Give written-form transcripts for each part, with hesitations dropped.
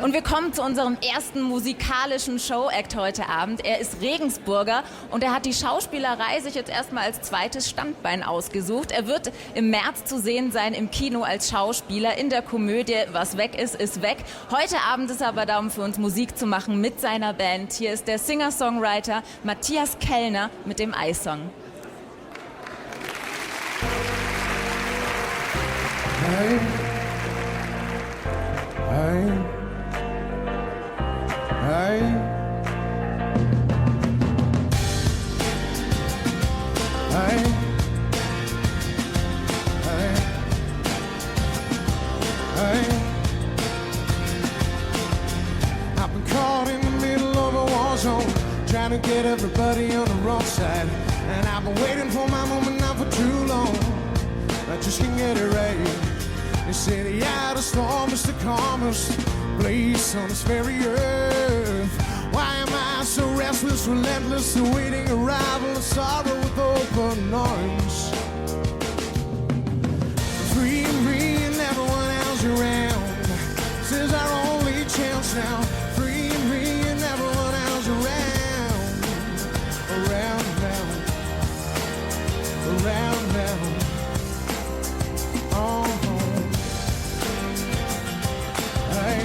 Und wir kommen zu unserem ersten musikalischen Show-Act heute Abend. Er ist Regensburger und er hat die Schauspielerei sich jetzt erstmal als zweites Standbein ausgesucht. Er wird im März zu sehen sein im Kino als Schauspieler in der Komödie Was weg ist, ist weg. Heute Abend ist er aber da, um für uns Musik zu machen mit seiner Band. Hier ist der Singer-Songwriter Matthias Kellner mit dem Eisong. Hey, hey. Hey, hey, hey, hey. I've been caught in the middle of a war zone, trying to get everybody on the wrong side. And I've been waiting for my moment now for too long. I just can't get it right. They say the outer storm is the calmest place on this very earth. Why am I so restless, relentless, awaiting arrival of sorrow with open arms? Free and everyone else around. This is our only chance now. Free and everyone else around. Around now. Around now. Oh. Hey.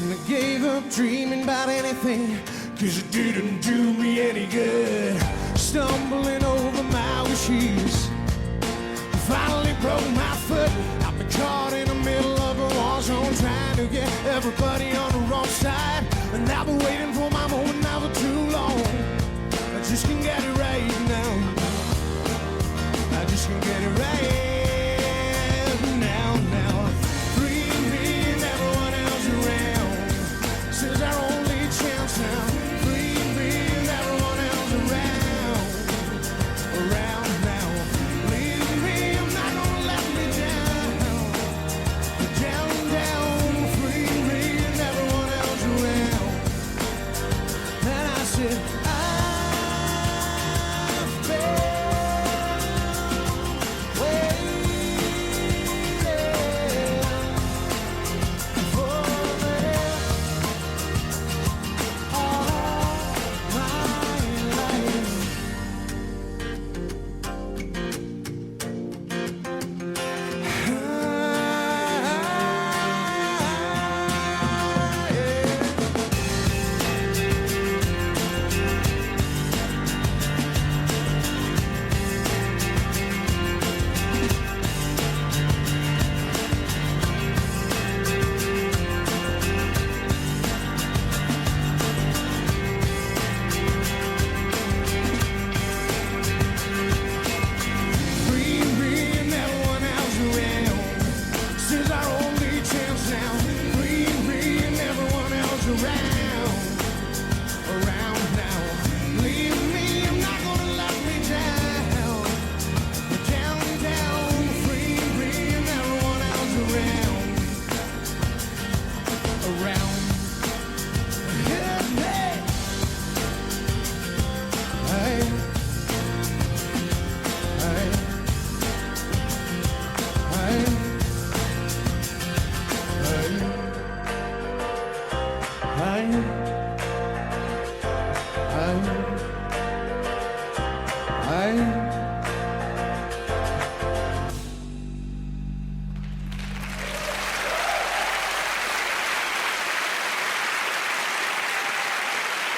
And I gave up dreaming about anything, 'cause it didn't do me any good. Stumbling over my wishes, finally broke my foot. I've been caught in the middle of a war zone, trying to get everybody on the wrong side. And I've been waiting for my moment now for too long. I just can't get it right now. I just can't get it right.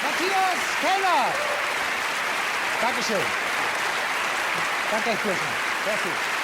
Matthias Kellner. Dankeschön. Danke, Herr Kirchner. Sehr gut.